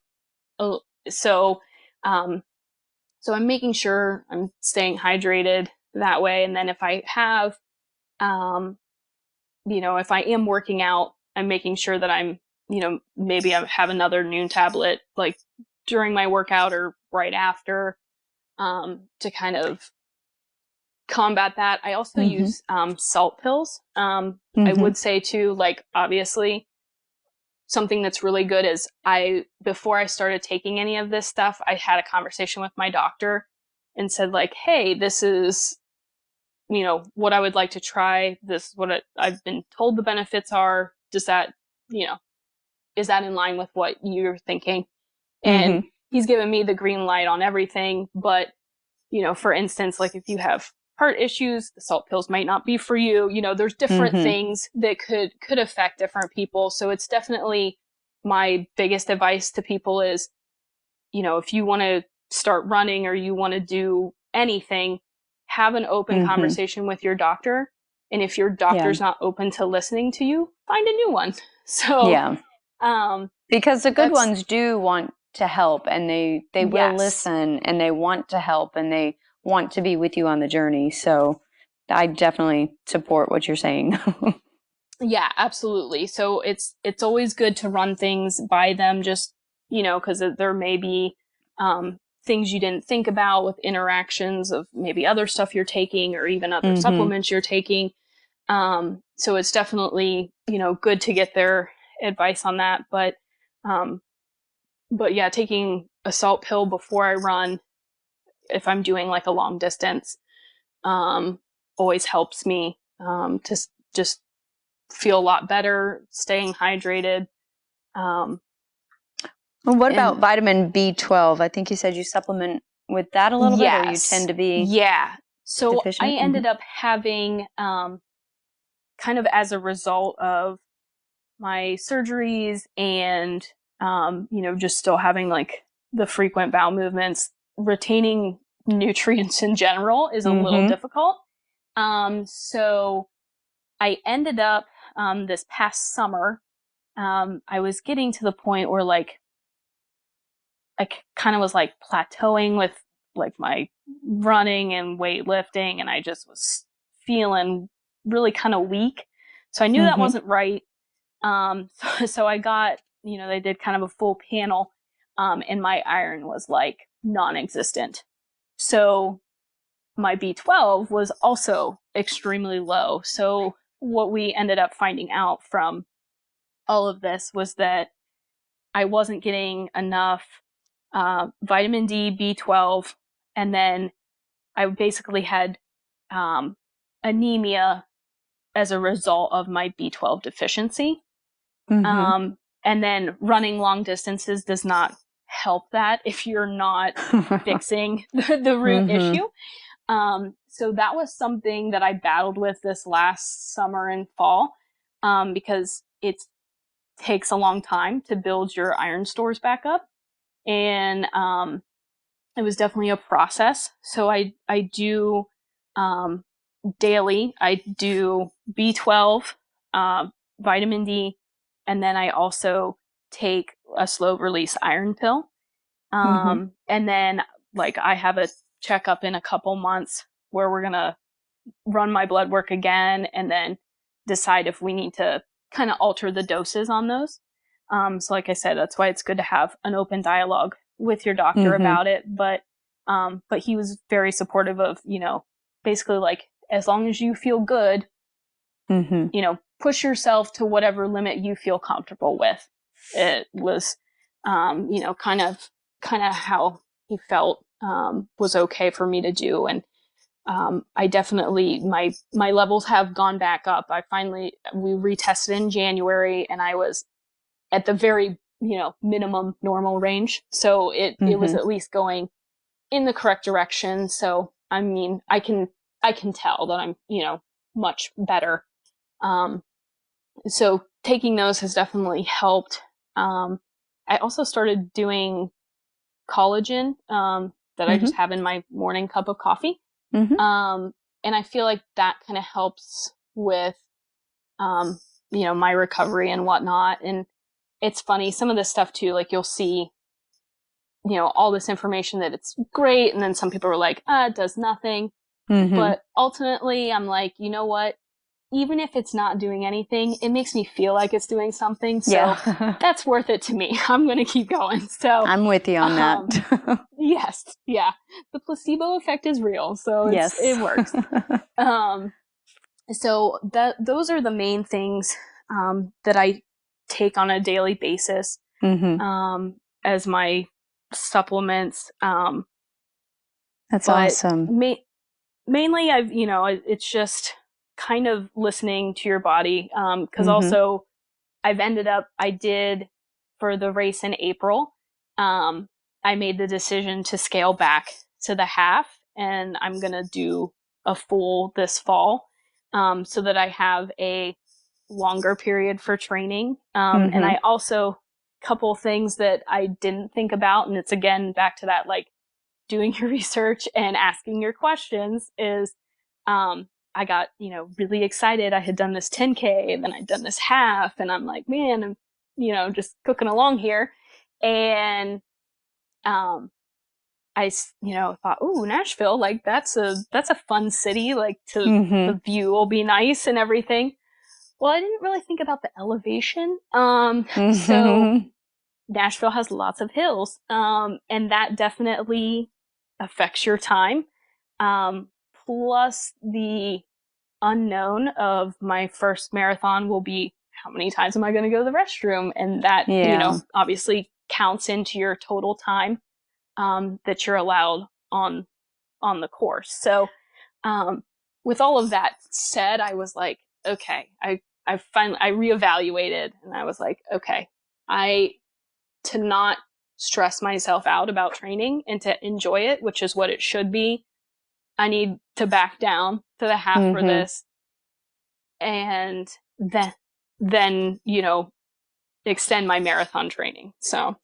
lot. So I'm making sure I'm staying hydrated that way. And then if I have, if I am working out, I'm making sure that I'm, maybe I have another Noon tablet like during my workout or right after, to kind of combat that. I also use salt pills. I would say too, like obviously something that's really good is before I started taking any of this stuff, I had a conversation with my doctor and said like, hey, this is, what I would like to try. This is what I've been told the benefits are. Does that, is that in line with what you're thinking? And he's given me the green light on everything. But, for instance, like if you have heart issues, the salt pills might not be for you. There's different things that could affect different people. So it's definitely my biggest advice to people is, if you want to start running or you want to do anything, have an open conversation with your doctor. And if your doctor's not open to listening to you, find a new one. So, because the good ones do want to help, and they will listen, and they want to help, and they want to be with you on the journey. So I definitely support what you're saying. Yeah, absolutely. So it's always good to run things by them, just, because there may be things you didn't think about with interactions of maybe other stuff you're taking or even other supplements you're taking. So it's definitely, good to get their advice on that. But yeah, taking a salt pill before I run, if I'm doing like a long distance, always helps me to just feel a lot better, staying hydrated. Well, what about vitamin B12? I think you said you supplement with that a little bit, or you tend to be So deficient? I ended up having, kind of as a result of my surgeries and, just still having like the frequent bowel movements, retaining nutrients in general is a little difficult. So I ended up, this past summer, I was getting to the point where like, I kind of was like plateauing with like my running and weightlifting, and I just was feeling really kind of weak. So I knew that wasn't right. So I got, they did kind of a full panel, and my iron was like non-existent. So my B12 was also extremely low. So what we ended up finding out from all of this was that I wasn't getting enough vitamin D, B12, and then I basically had anemia as a result of my B12 deficiency. And then running long distances does not help that if you're not fixing the root issue. So that was something that I battled with this last summer and fall, because it takes a long time to build your iron stores back up. And it was definitely a process. So I do daily, I do B12, vitamin D, and then I also take a slow release iron pill. And then like I have a checkup in a couple months where we're going to run my blood work again and then decide if we need to kind of alter the doses on those. So like I said, that's why it's good to have an open dialogue with your doctor about it. But he was very supportive of, basically like, as long as you feel good, push yourself to whatever limit you feel comfortable with. It was, kind of how he felt, was okay for me to do. And, I definitely, my levels have gone back up. We retested in January and I was at the very, minimum normal range. So it was at least going in the correct direction. So, I mean, I can tell that I'm, much better. So taking those has definitely helped. I also started doing collagen, that I just have in my morning cup of coffee. And I feel like that kind of helps with, my recovery and whatnot. And it's funny, some of this stuff too, like you'll see, all this information that it's great. And then some people are like, it does nothing. But ultimately I'm like, you know what? Even if it's not doing anything, it makes me feel like it's doing something. So that's worth it to me. I'm going to keep going. So I'm with you on that. Yes. Yeah. The placebo effect is real. So it works. So those are the main things, that I take on a daily basis, as my supplements. That's awesome. Mainly it's just kind of listening to your body. Cause also I did for the race in April, I made the decision to scale back to the half, and I'm going to do a full this fall, so that I have a longer period for training. And I also, couple things that I didn't think about, and it's again back to that, like doing your research and asking your questions is, I got, really excited. I had done this 10K and then I'd done this half, and I'm like, man, I'm, just cooking along here. And, I, thought, ooh, Nashville, like that's a fun city, like the view will be nice and everything. Well, I didn't really think about the elevation. So Nashville has lots of hills. And that definitely affects your time. Plus the unknown of my first marathon will be, how many times am I going to go to the restroom? And that, obviously counts into your total time, that you're allowed on the course. So, with all of that said, I was like, okay, I reevaluated and I was like, okay, to not stress myself out about training and to enjoy it, which is what it should be, I need to back down to the half for this. And then, extend my marathon training. So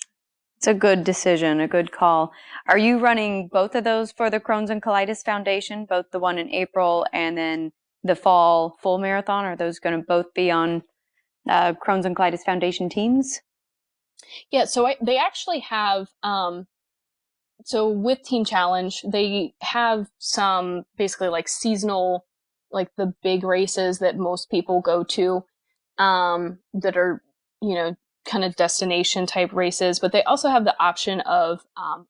it's a good decision, a good call. Are you running both of those for the Crohn's and Colitis Foundation, both the one in April and then the fall full marathon? Are those going to both be on Crohn's and Colitis Foundation teams? Yeah, so they actually have so with Team Challenge, they have some basically like seasonal, like the big races that most people go to, that are, kind of destination type races, but they also have the option of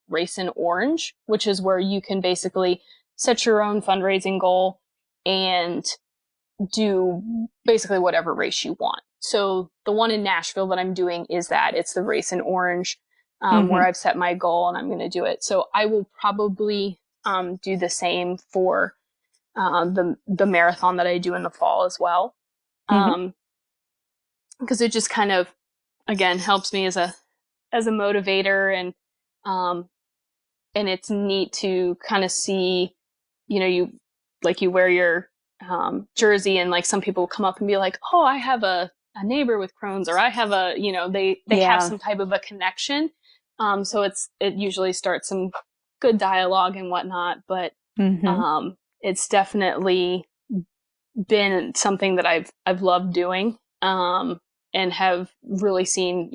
race in orange, which is where you can basically set your own fundraising goal and do basically whatever race you want. So the one in Nashville that I'm doing is that it's the race in orange, where I've set my goal and I'm going to do it. So I will probably do the same for the marathon that I do in the fall as well. Because it just kind of, again, helps me as a motivator, and it's neat to kind of see, you wear your jersey, and like some people come up and be like, oh, I have a neighbor with Crohn's, or I have they have some type of a connection. So it usually starts some good dialogue and whatnot, but it's definitely been something that I've loved doing, and have really seen,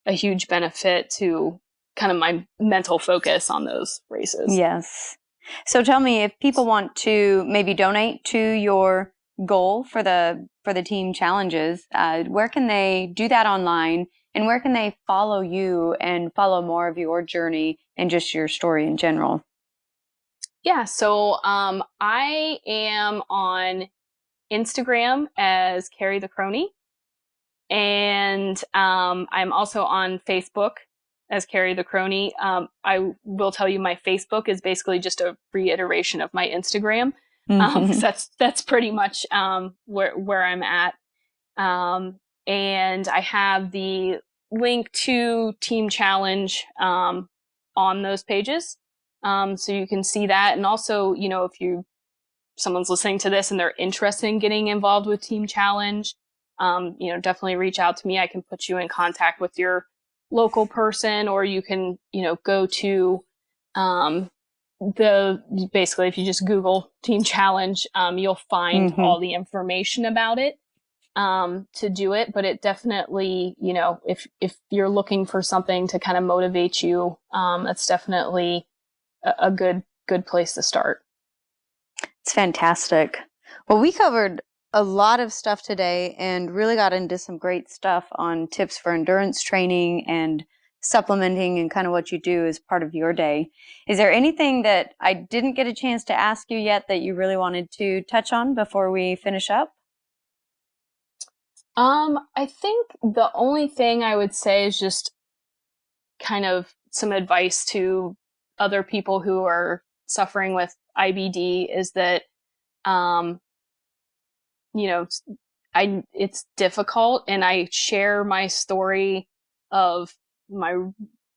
a huge benefit to kind of my mental focus on those races. Yes. So tell me, if people want to maybe donate to your goal for the team challenges, where can they do that online, and where can they follow you and follow more of your journey and just your story in general? Yeah. So I am on Instagram as Carrie the Crohnie, and I'm also on Facebook as Carrie the Crohnie. I will tell you, my Facebook is basically just a reiteration of my Instagram. That's pretty much where I'm at. And I have the link to Team Challenge on those pages, so you can see that. And also, if someone's listening to this and they're interested in getting involved with Team Challenge, definitely reach out to me. I can put you in contact with your local person, or you can, go to, basically, if you just Google Team Challenge, you'll find all the information about it, to do it. But it definitely, if you're looking for something to kind of motivate you, that's definitely a good place to start. It's fantastic. Well, we covered a lot of stuff today and really got into some great stuff on tips for endurance training and supplementing and kind of what you do as part of your day. Is there anything that I didn't get a chance to ask you yet that you really wanted to touch on before we finish up? I think the only thing I would say is just kind of some advice to other people who are suffering with IBD is that, it's difficult, and I share my story of my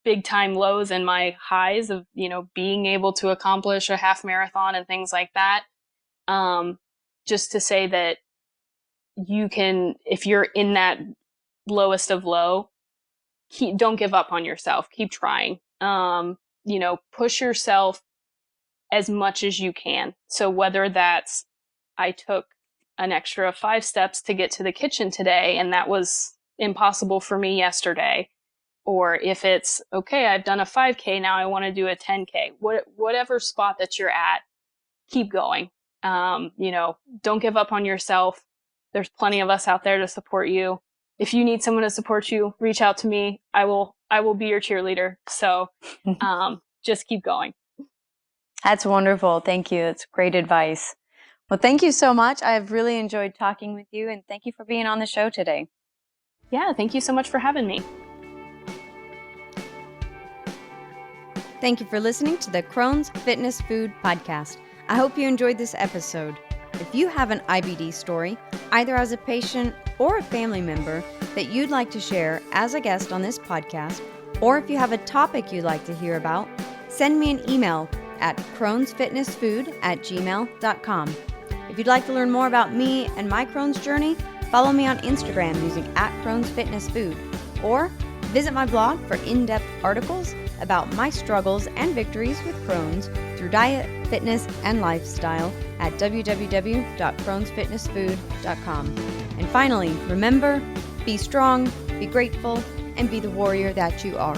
big time lows and my highs of, being able to accomplish a half marathon and things like that. Just to say that you can, if you're in that lowest of low, don't give up on yourself. Keep trying. Push yourself as much as you can. So whether that's, I took an extra 5 steps to get to the kitchen today, and that was impossible for me yesterday. Or if it's, okay, I've done a 5K, now I want to do a 10K. Whatever spot that you're at, keep going. Don't give up on yourself. There's plenty of us out there to support you. If you need someone to support you, reach out to me. I will be your cheerleader. So just keep going. That's wonderful. Thank you. It's great advice. Well, thank you so much. I've really enjoyed talking with you, and thank you for being on the show today. Yeah, thank you so much for having me. Thank you for listening to the Crohn's Fitness Food Podcast. I hope you enjoyed this episode. If you have an IBD story, either as a patient or a family member, that you'd like to share as a guest on this podcast, or if you have a topic you'd like to hear about, send me an email at crohnsfitnessfood@gmail.com. If you'd like to learn more about me and my Crohn's journey, follow me on Instagram using @crohnsfitnessfood, or visit my blog for in-depth articles about my struggles and victories with Crohn's through diet, fitness, and lifestyle at www.crohnsfitnessfood.com. And finally, remember, be strong, be grateful, and be the warrior that you are.